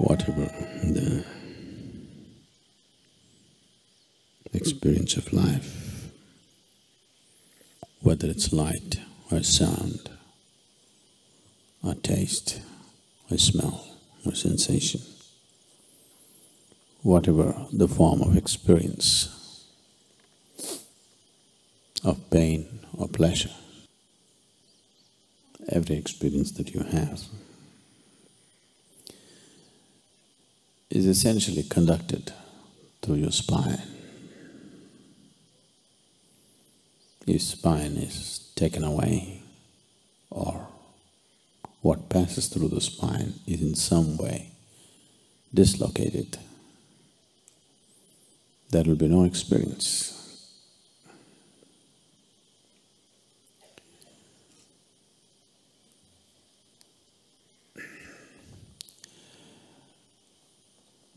whatever the experience of life, whether it's light or sound or taste or smell or sensation, whatever the form of experience of pain or pleasure, every experience that you have is essentially conducted through your spine. Your spine is taken away, or what passes through the spine is in some way dislocated, there will be no experience.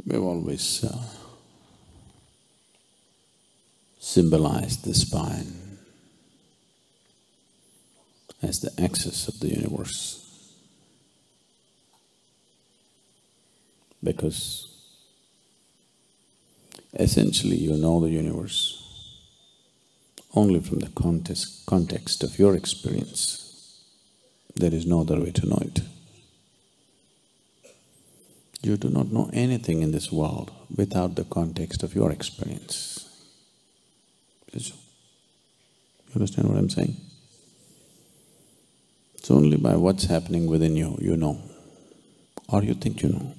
We've always symbolized the spine as the axis of the universe, because essentially you know the universe only from the context of your experience. There is no other way to know it. You do not know anything in this world without the context of your experience. You understand what I'm saying? It's only by what's happening within you, you know, or you think you know.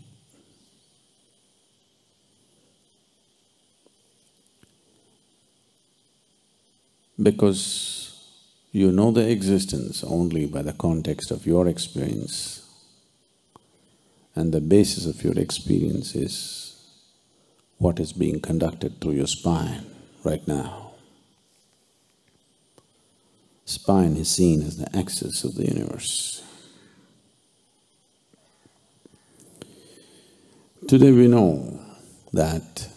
Because you know the existence only by the context of your experience, and the basis of your experience is what is being conducted through your spine right now. Spine is seen as the axis of the universe. Today we know that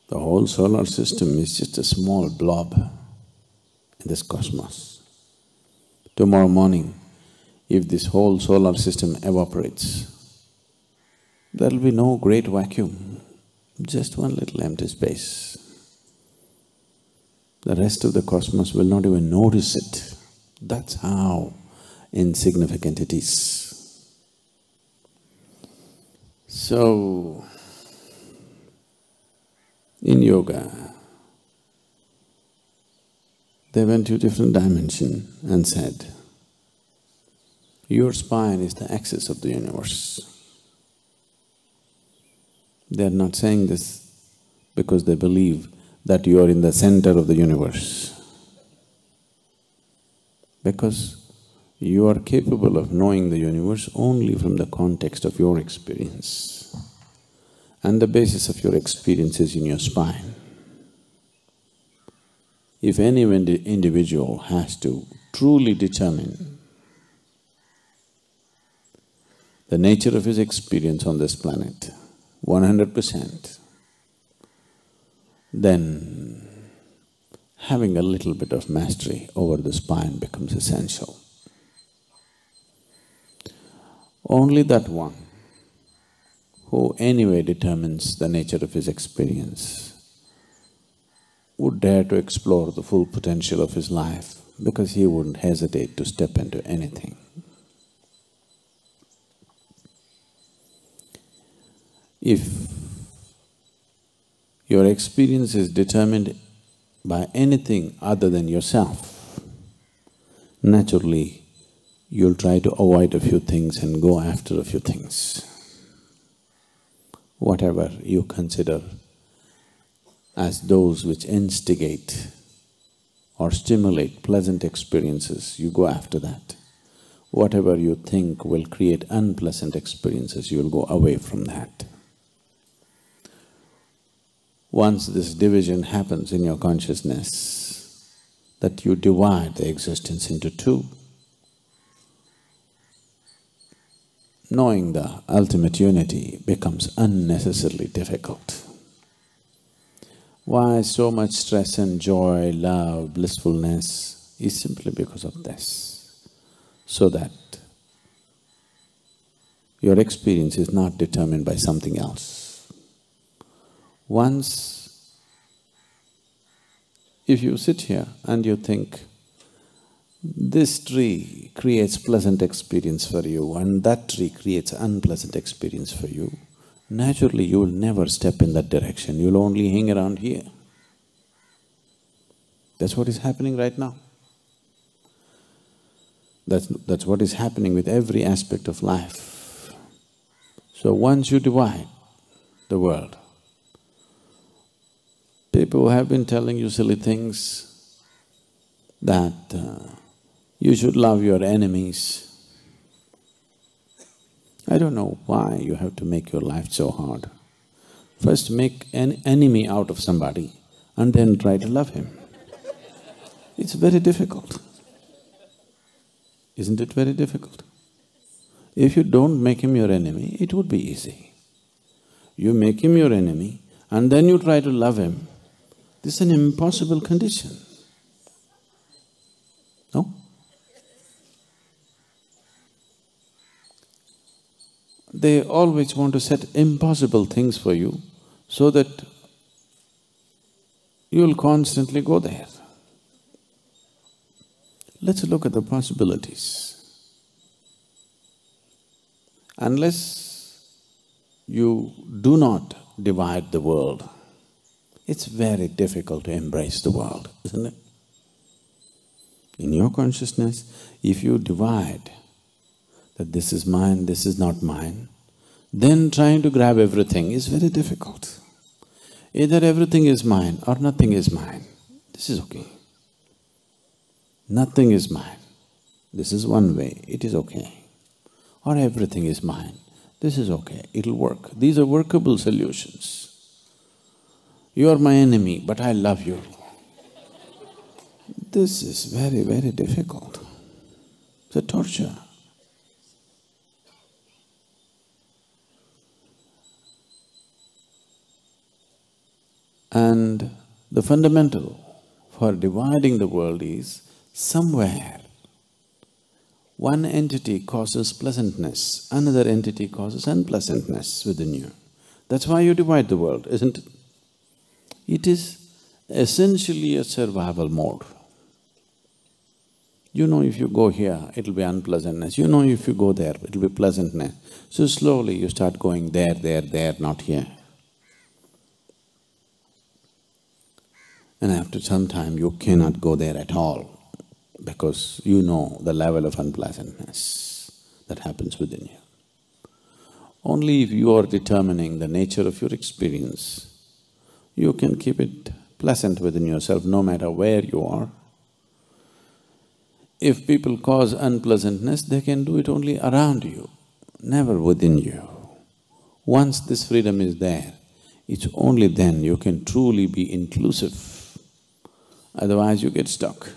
the whole solar system is just a small blob in this cosmos. Tomorrow morning, if this whole solar system evaporates, there will be no great vacuum, just one little empty space. The rest of the cosmos will not even notice it. That's how insignificant it is. So, in yoga, they went to a different dimension and said, your spine is the axis of the universe. They're not saying this because they believe that you are in the center of the universe. Because you are capable of knowing the universe only from the context of your experience. And the basis of your experience is in your spine. If any individual has to truly determine the nature of his experience on this planet, 100%, then having a little bit of mastery over the spine becomes essential. Only that one who anyway determines the nature of his experience would dare to explore the full potential of his life, because he wouldn't hesitate to step into anything. If your experience is determined by anything other than yourself, naturally you'll try to avoid a few things and go after a few things. Whatever you consider as those which instigate or stimulate pleasant experiences, you go after that. Whatever you think will create unpleasant experiences, you'll go away from that. Once this division happens in your consciousness, that you divide the existence into two, knowing the ultimate unity becomes unnecessarily difficult. Why so much stress and joy, love, blissfulness is simply because of this, so that Your experience is not determined by something else. Once, if you sit here and you think, this tree creates pleasant experience for you and that tree creates unpleasant experience for you, naturally you will never step in that direction, you'll only hang around here. That's what is happening right now. That's what is happening with every aspect of life. So once you divide the world, people have been telling you silly things that you should love your enemies. I don't know why you have to make your life so hard. First make an enemy out of somebody and then try to love him. It's very difficult. Isn't it very difficult? If you don't make him your enemy, it would be easy. You make him your enemy and then you try to love him, this is an impossible condition. No? They always want to set impossible things for you so that you'll constantly go there. Let's look at the possibilities. Unless you do not divide the world, it's very difficult to embrace the world, isn't it? In your consciousness, if you divide that this is mine, this is not mine, then trying to grab everything is very difficult. Either everything is mine or nothing is mine, this is okay. Nothing is mine, this is one way, it is okay. Or everything is mine, this is okay, it'll work. These are workable solutions. You are my enemy, but I love you. This is very, very difficult. It's a torture. And the fundamental for dividing the world is somewhere one entity causes pleasantness, another entity causes unpleasantness within you. That's why you divide the world, isn't it? It is essentially a survival mode. You know if you go here, it'll be unpleasantness. You know if you go there, it'll be pleasantness. So slowly you start going there, not here. And after some time, you cannot go there at all because you know the level of unpleasantness that happens within you. Only if you are determining the nature of your experience, you can keep it pleasant within yourself no matter where you are. If people cause unpleasantness, they can do it only around you, never within you. Once this freedom is there, it's only then you can truly be inclusive. Otherwise you get stuck.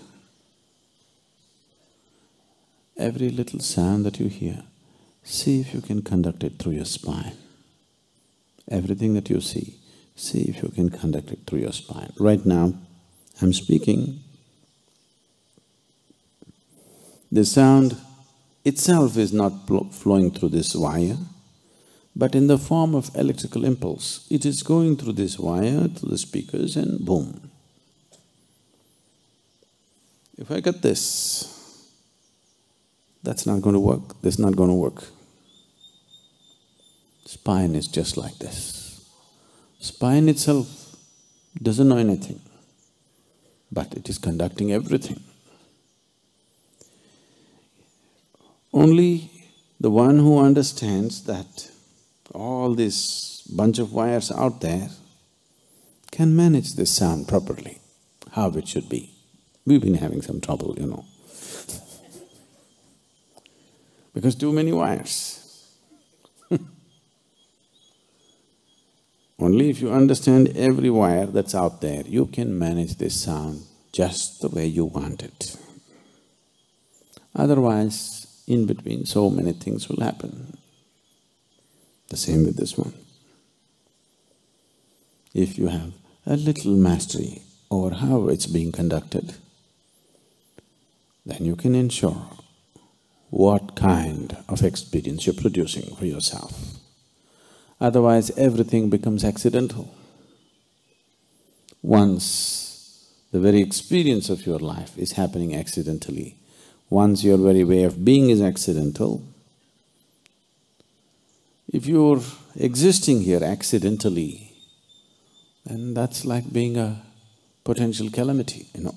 Every little sound that you hear, see if you can conduct it through your spine. Everything that you see, see if you can conduct it through your spine. Right now, I'm speaking. The sound itself is not flowing through this wire, but in the form of electrical impulse, it is going through this wire, through the speakers and boom. If I get this, that's not going to work, this is not going to work. Spine is just like this. Spine itself doesn't know anything, but it is conducting everything. Only the one who understands that all this bunch of wires out there can manage this sound properly, how it should be. We've been having some trouble, you know, because too many wires. Only if you understand every wire that's out there, you can manage this sound just the way you want it. Otherwise, in between, so many things will happen. The same with this one. If you have a little mastery over how it's being conducted, then you can ensure what kind of experience you're producing for yourself. Otherwise, everything becomes accidental. Once the very experience of your life is happening accidentally, once your very way of being is accidental, if you're existing here accidentally, then that's like being a potential calamity, you know.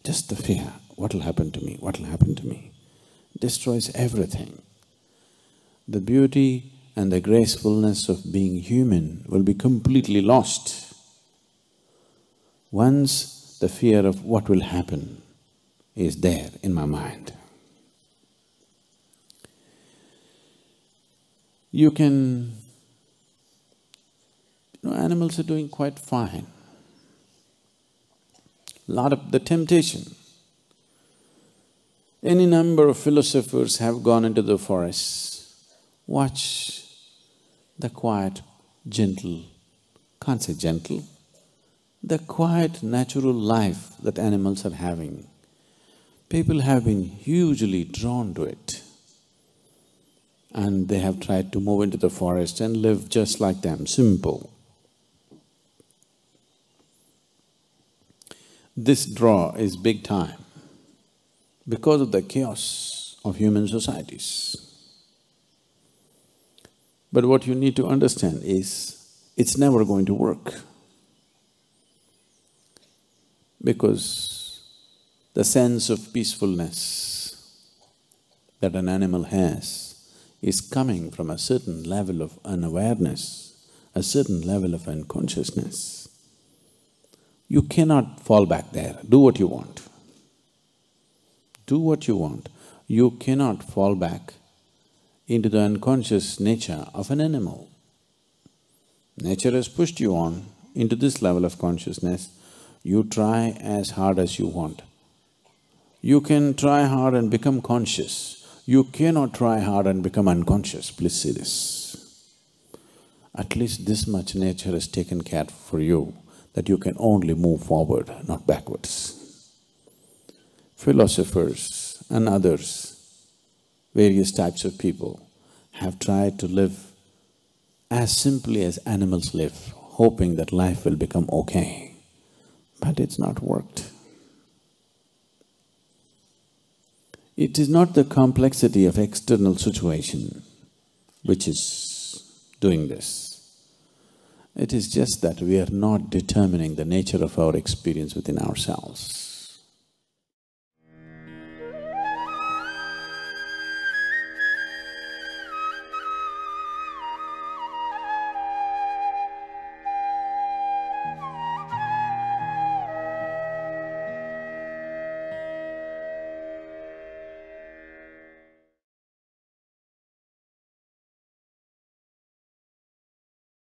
Just the fear, what'll happen to me, what'll happen to me, destroys everything. The beauty and the gracefulness of being human will be completely lost once the fear of what will happen is there in my mind. You can… animals are doing quite fine. Lot of the temptation. Any number of philosophers have gone into the forests, watch the quiet, gentle, can't say gentle, the quiet natural life that animals are having. People have been hugely drawn to it, and they have tried to move into the forest and live just like them, simple. This draw is big time because of the chaos of human societies. But what you need to understand is, it's never going to work. Because the sense of peacefulness that an animal has is coming from a certain level of unawareness, a certain level of unconsciousness. You cannot fall back there, do what you want. Do what you want. You cannot fall back into the unconscious nature of an animal. Nature has pushed you on into this level of consciousness. You try as hard as you want. You can try hard and become conscious. You cannot try hard and become unconscious, please see this. At least this much nature has taken care for you, that you can only move forward, not backwards. Philosophers and others, various types of people, have tried to live as simply as animals live, hoping that life will become okay. But it's not worked. It is not the complexity of external situation which is doing this. It is just that we are not determining the nature of our experience within ourselves.